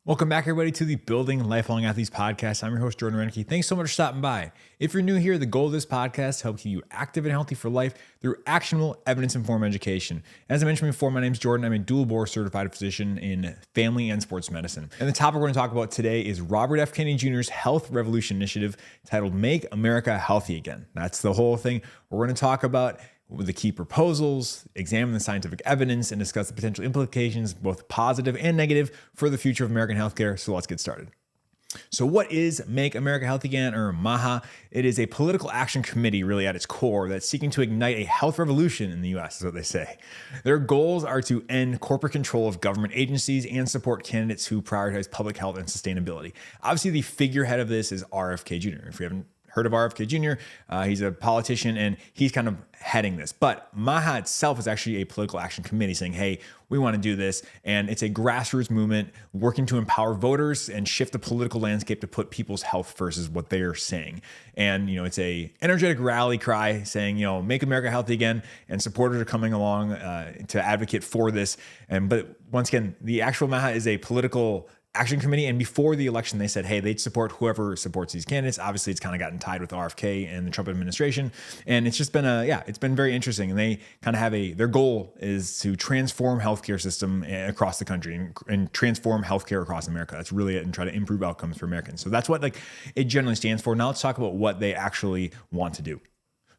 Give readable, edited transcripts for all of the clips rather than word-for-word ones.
Welcome back, everybody, to the Building Lifelong Athletes podcast. I'm your host, Jordan Rennicke. Thanks so much for stopping by. If you're new here, the goal of this podcast is to help keep you active and healthy for life through actionable, evidence-informed education. As I mentioned before, my name is Jordan. I'm a dual board certified physician in family and sports medicine. And the topic we're going to talk about today is Robert F. Kennedy Jr.'s Health Revolution Initiative titled Make America Healthy Again. That's the whole thing we're going to talk about. With the key proposals, examine the scientific evidence, and discuss the potential implications, both positive and negative, for the future of American healthcare. So let's get started. So what is Make America Healthy Again, or MAHA? It is a political action committee, really at its core, that's seeking to ignite a health revolution in the U.S., is what they say. Their goals are to end corporate control of government agencies and support candidates who prioritize public health and sustainability. Obviously, the figurehead of this is RFK Jr. If you haven't heard of RFK Jr., he's a politician and he's kind of heading this. But MAHA itself is actually a political action committee saying, hey, we want to do this. And it's a grassroots movement working to empower voters and shift the political landscape to put people's health first is what they're saying. And, it's a energetic rally cry saying, make America healthy again. And supporters are coming along to advocate for this. But once again, the actual MAHA is a political action committee. And before the election, they said, hey, they'd support whoever supports these candidates. Obviously, it's kind of gotten tied with RFK and the Trump administration. And it's just been it's been very interesting. And they kind of have their goal is to transform healthcare system across the country and transform healthcare across America. That's really it, and try to improve outcomes for Americans. So that's what it generally stands for. Now let's talk about what they actually want to do.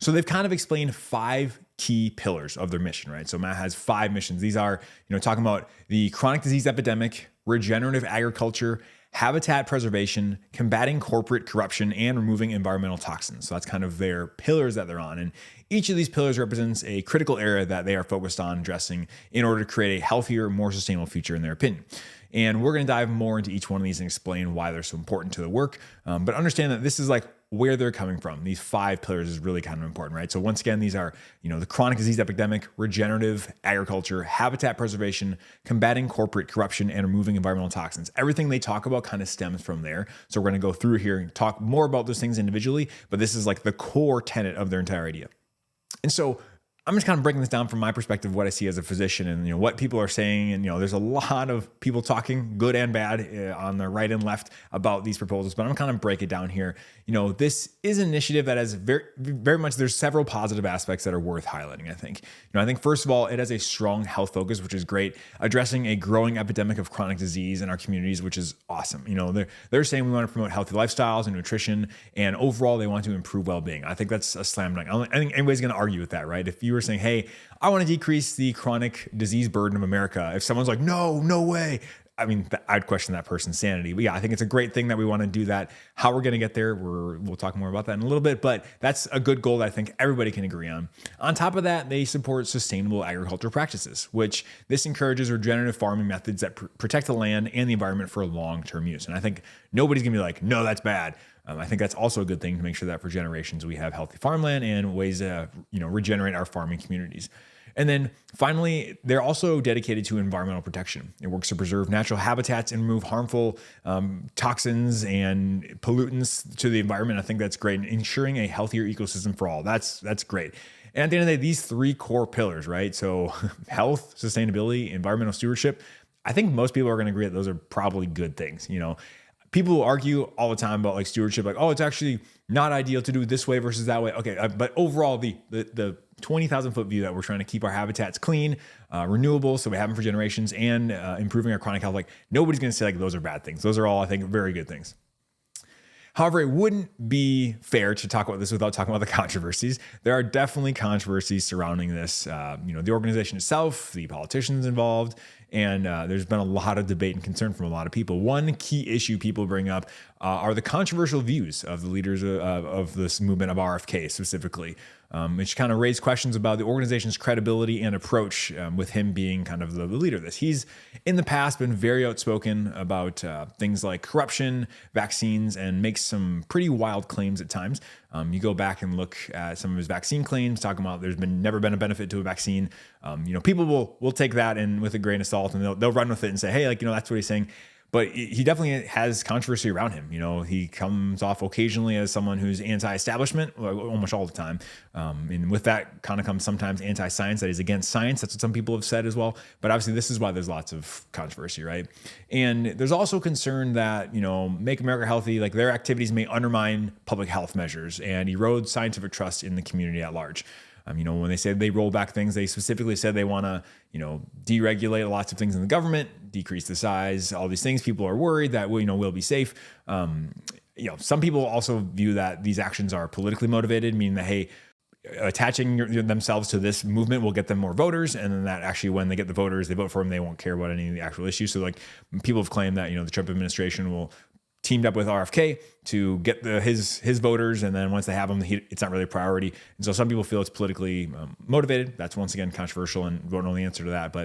So they've kind of explained 5 key pillars of their mission, right? So MAHA has 5 missions. These are, talking about the chronic disease epidemic, regenerative agriculture, habitat preservation, combating corporate corruption, and removing environmental toxins. So that's kind of their pillars that they're on. And each of these pillars represents a critical area that they are focused on addressing in order to create a healthier, more sustainable future in their opinion. And we're going to dive more into each one of these and explain why they're so important to the work. But understand that this is where they're coming from. These 5 pillars is really kind of important, right? So once again, these are, the chronic disease epidemic, regenerative agriculture, habitat preservation, combating corporate corruption, and removing environmental toxins. Everything they talk about kind of stems from there. So we're going to go through here and talk more about those things individually, but this is the core tenet of their entire idea. And so I'm just kind of breaking this down from my perspective, what I see as a physician and, what people are saying. And, there's a lot of people talking good and bad on the right and left about these proposals, but I'm kind of break it down here. This is an initiative that has very, very much, there's several positive aspects that are worth highlighting, I think. I think first of all, it has a strong health focus, which is great, addressing a growing epidemic of chronic disease in our communities, which is awesome. They're saying we want to promote healthy lifestyles and nutrition, and overall they want to improve well-being. I think that's a slam dunk. I think anybody's going to argue with that, right? If you were saying, hey, I want to decrease the chronic disease burden of America, if someone's like, no way, I'd question that person's sanity. But yeah, I think it's a great thing that we want to do that. How we're going to get there, we'll talk more about that in a little bit, but that's a good goal that I think everybody can agree on. On top of that, they support sustainable agricultural practices, which this encourages regenerative farming methods that protect the land and the environment for long-term use. And I think nobody's going to be like, no, that's bad. I think that's also a good thing to make sure that for generations we have healthy farmland and ways to regenerate our farming communities. And then finally, they're also dedicated to environmental protection. It works to preserve natural habitats and remove harmful toxins and pollutants to the environment. I think that's great. And ensuring a healthier ecosystem for all. That's great. And at the end of the day, these 3 core pillars, right? So health, sustainability, environmental stewardship. I think most people are going to agree that those are probably good things. People argue all the time about stewardship, it's actually not ideal to do it this way versus that way. Okay, but overall, the 20,000 foot view that we're trying to keep our habitats clean, renewable, so we have them for generations, and improving our chronic health, nobody's going to say those are bad things. Those are all, I think, very good things. However, it wouldn't be fair to talk about this without talking about the controversies. There are definitely controversies surrounding this. The organization itself, the politicians involved, and there's been a lot of debate and concern from a lot of people. One key issue people bring up are the controversial views of the leaders of this movement of RFK specifically, which kind of raised questions about the organization's credibility and approach with him being kind of the leader of this. He's in the past been very outspoken about things like corruption, vaccines, and makes some pretty wild claims at times. You go back and look at some of his vaccine claims, talking about there's never been a benefit to a vaccine. People will take that and with a grain of salt, and they'll run with it and say, hey, that's what he's saying. but he definitely has controversy around him. He comes off occasionally as someone who's anti-establishment, almost all the time. And with that kind of comes sometimes anti-science, that is against science. That's what some people have said as well. But obviously this is why there's lots of controversy, right? And there's also concern that, Make America Healthy, like their activities may undermine public health measures and erode scientific trust in the community at large. When they said they roll back things, they specifically said they want to, deregulate lots of things in the government, decrease the size, all these things. People are worried that, we'll be safe. Some people also view that these actions are politically motivated, meaning that, hey, attaching themselves to this movement will get them more voters. And then that actually, when they get the voters, they vote for them, they won't care about any of the actual issues. So like people have claimed that, the Trump administration will teamed up with RFK to get his voters. And then once they have them, it's not really a priority. And so some people feel it's politically motivated. That's once again controversial and don't know the answer to that.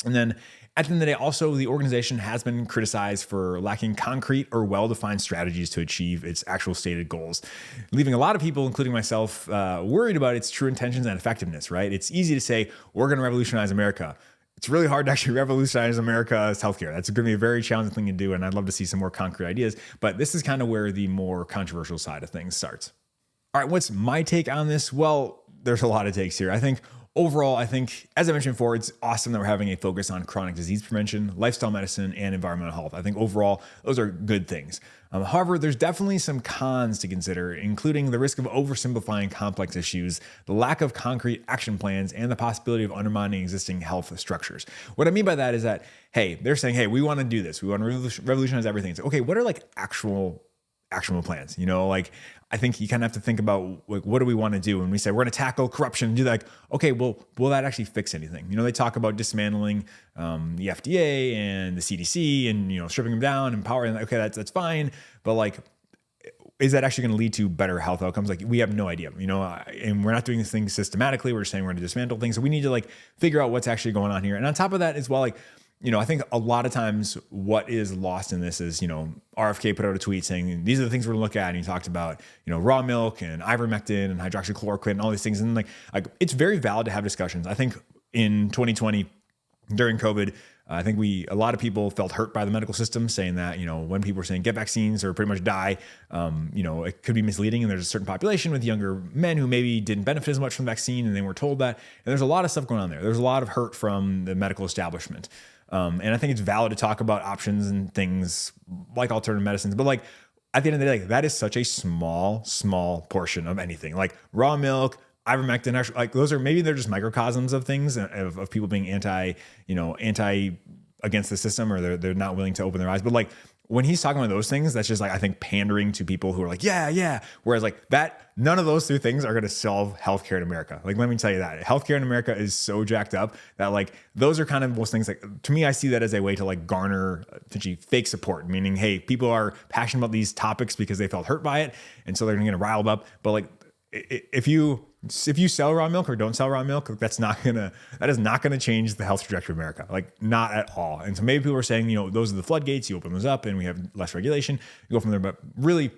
And then at the end of the day, also the organization has been criticized for lacking concrete or well-defined strategies to achieve its actual stated goals, leaving a lot of people, including myself, worried about its true intentions and effectiveness, right? It's easy to say, we're going to revolutionize America. It's really hard to actually revolutionize America's healthcare. That's going to be a very challenging thing to do. And I'd love to see some more concrete ideas, but this is kind of where the more controversial side of things starts. All right, what's my take on this? Well, there's a lot of takes here. I think overall, as I mentioned before, it's awesome that we're having a focus on chronic disease prevention, lifestyle medicine, and environmental health. I think overall, those are good things. However, there's definitely some cons to consider, including the risk of oversimplifying complex issues, the lack of concrete action plans, and the possibility of undermining existing health structures. What I mean by that is that, hey, they're saying, hey, we want to do this. We want to revolutionize everything. So, okay, what are like actual plans? I think you kind of have to think about like, what do we want to do? When we say we're going to tackle corruption and do that, like, okay, well, will that actually fix anything? They talk about dismantling the FDA and the CDC and, stripping them down, empowering them. Okay, that's fine. But like, is that actually going to lead to better health outcomes? Like we have no idea, and we're not doing this thing systematically. We're just saying we're going to dismantle things. So we need to like figure out what's actually going on here. And on top of that as well, like, I think a lot of times what is lost in this is, RFK put out a tweet saying, these are the things we're going to look at. And he talked about, raw milk and ivermectin and hydroxychloroquine and all these things. And like it's very valid to have discussions. I think in 2020 during COVID, I think a lot of people felt hurt by the medical system saying that, when people were saying get vaccines or pretty much die, it could be misleading. And there's a certain population with younger men who maybe didn't benefit as much from the vaccine and they were told that. And there's a lot of stuff going on there. There's a lot of hurt from the medical establishment. And I think it's valid to talk about options and things like alternative medicines, but like at the end of the day, like that is such a small portion of anything. Like raw milk, ivermectin, actually, like those are maybe they're just microcosms of things of people being anti against the system, or they're not willing to open their eyes. But like when he's talking about those things, that's just like I think pandering to people who are like, yeah. Whereas like that, none of those two things are going to solve healthcare in America. Like let me tell you that healthcare in America is so jacked up that like those are kind of those things. Like to me, I see that as a way to like garner essentially fake support, meaning hey, people are passionate about these topics because they felt hurt by it, and so they're going to get riled up. But like if you sell raw milk or don't sell raw milk, that is not gonna change the health trajectory of America, like not at all. And so maybe people are saying, those are the floodgates, you open those up and we have less regulation, you go from there. But really,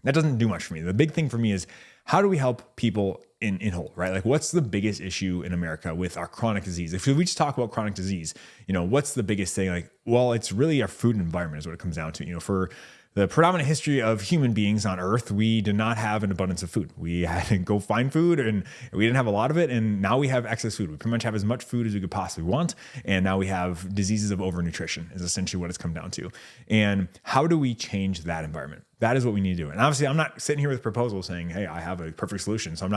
that doesn't do much for me. The big thing for me is how do we help people in whole, right? Like what's the biggest issue in America with our chronic disease? If we just talk about chronic disease, what's the biggest thing? Like, well, it's really our food environment is what it comes down to. For the predominant history of human beings on Earth, we did not have an abundance of food. We had to go find food and we didn't have a lot of it. And now we have excess food. We pretty much have as much food as we could possibly want. And now we have diseases of overnutrition is essentially what it's come down to. And how do we change that environment? That is what we need to do. And obviously I'm not sitting here with proposals saying, hey, I have a perfect solution. So I'm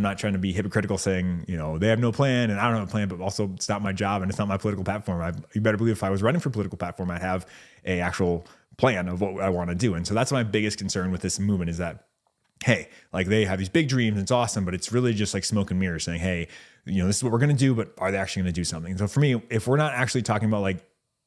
not trying to be hypocritical saying, they have no plan and I don't have a plan, but also it's not my job and it's not my political platform. You better believe if I was running for political platform, I'd have a actual plan of what I want to do. And so that's my biggest concern with this movement is that, hey, like they have these big dreams, it's awesome, but it's really just like smoke and mirrors saying, hey, this is what we're going to do, but are they actually going to do something? So for me, if we're not actually talking about like,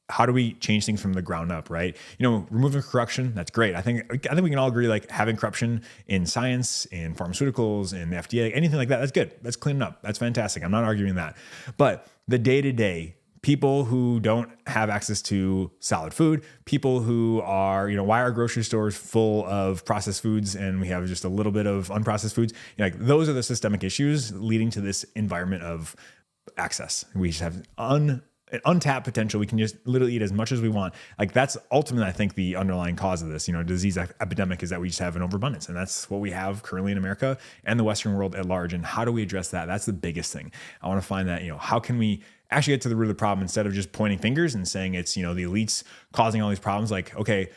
how do we change things from the ground up, right? Removing corruption, that's great. I think we can all agree like having corruption in science, in pharmaceuticals, in the FDA, anything like that, that's good. That's cleaning up. That's fantastic. I'm not arguing that. But the day-to-day, people who don't have access to solid food, people who are, why are grocery stores full of processed foods and we have just a little bit of unprocessed foods? Like those are the systemic issues leading to this environment of access. We just have untapped potential. We can just literally eat as much as we want. Like that's ultimately, I think, the underlying cause of this, disease epidemic is that we just have an overabundance. And that's what we have currently in America and the Western world at large. And how do we address that? That's the biggest thing. I want to find that, how can we actually get to the root of the problem instead of just pointing fingers and saying it's, the elites causing all these problems. Like, okay,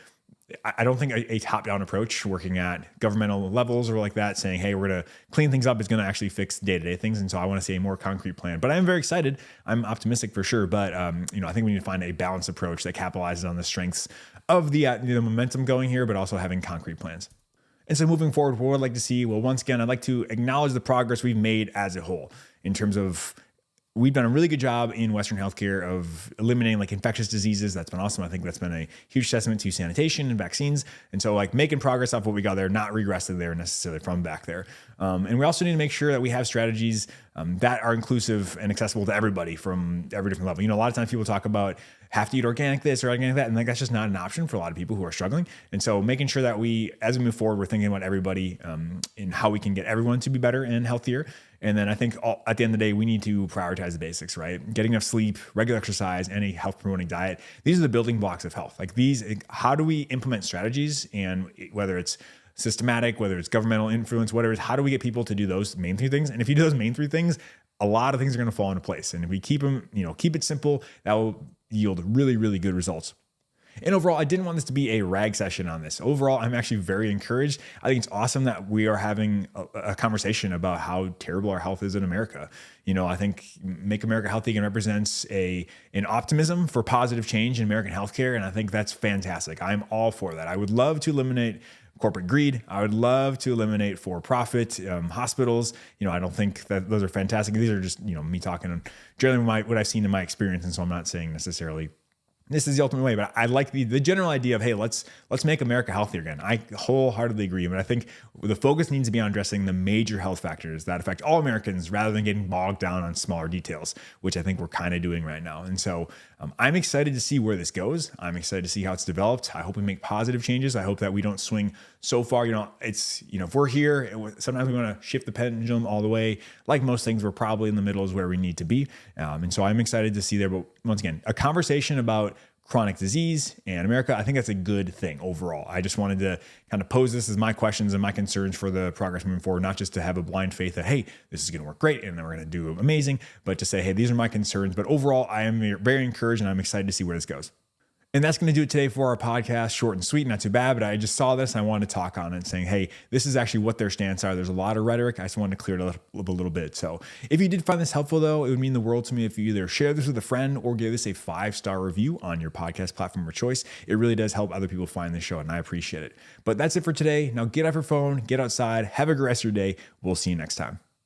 I don't think a top-down approach working at governmental levels or like that saying, hey, we're going to clean things up is going to actually fix day-to-day things. And so I want to see a more concrete plan, but I'm very excited. I'm optimistic for sure. But, I think we need to find a balanced approach that capitalizes on the strengths of the momentum going here, but also having concrete plans. And so moving forward, what I'd like to see, well, once again, I'd like to acknowledge the progress we've made as a whole in terms of we've done a really good job in Western healthcare of eliminating like infectious diseases. That's been awesome. I think that's been a huge testament to sanitation and vaccines. And so like making progress off what we got there, not regressing there necessarily from back there. And we also need to make sure that we have strategies that are inclusive and accessible to everybody from every different level. A lot of times people talk about have to eat organic this or organic that. And like, that's just not an option for a lot of people who are struggling. And so making sure that as we move forward, we're thinking about everybody and how we can get everyone to be better and healthier. And then I think at the end of the day, we need to prioritize the basics, right? Getting enough sleep, regular exercise, and a health promoting diet. These are the building blocks of health. Like how do we implement strategies, and whether it's systematic, whether it's governmental influence, whatever it is, how do we get people to do those main three things? And if you do those main three things, a lot of things are going to fall into place. And if we keep them, keep it simple, that will yield really, really good results. And overall, I didn't want this to be a rag session on this. Overall, I'm actually very encouraged. I think it's awesome that we are having a conversation about how terrible our health is in America. I think Make America Healthy Again represents an optimism for positive change in American healthcare. And I think that's fantastic. I'm all for that. I would love to eliminate corporate greed. I would love to eliminate for-profit hospitals. I don't think that those are fantastic. These are just, me talking generally what I've seen in my experience. And so I'm not saying necessarily this is the ultimate way, but I like the general idea of, hey, let's make America healthier again. I wholeheartedly agree. But I think the focus needs to be on addressing the major health factors that affect all Americans rather than getting bogged down on smaller details, which I think we're kind of doing right now. And so I'm excited to see where this goes. I'm excited to see how it's developed. I hope we make positive changes. I hope that we don't swing so far. If we're here, sometimes we want to shift the pendulum all the way. Like most things, we're probably in the middle is where we need to be. And so I'm excited to see there. But once again, a conversation about chronic disease and America, I think that's a good thing overall. I just wanted to kind of pose this as my questions and my concerns for the progress moving forward, not just to have a blind faith that, hey, this is going to work great and then we're going to do amazing, but to say, hey, these are my concerns. But overall, I am very encouraged and I'm excited to see where this goes. And that's going to do it today for our podcast. Short and sweet, not too bad, but I just saw this and I wanted to talk on it saying, hey, this is actually what their stance are. There's a lot of rhetoric. I just wanted to clear it up a little bit. So if you did find this helpful though, it would mean the world to me if you either share this with a friend or give this a 5-star review on your podcast platform of choice. It really does help other people find this show and I appreciate it. But that's it for today. Now get off your phone, get outside, have a great rest of your day. We'll see you next time.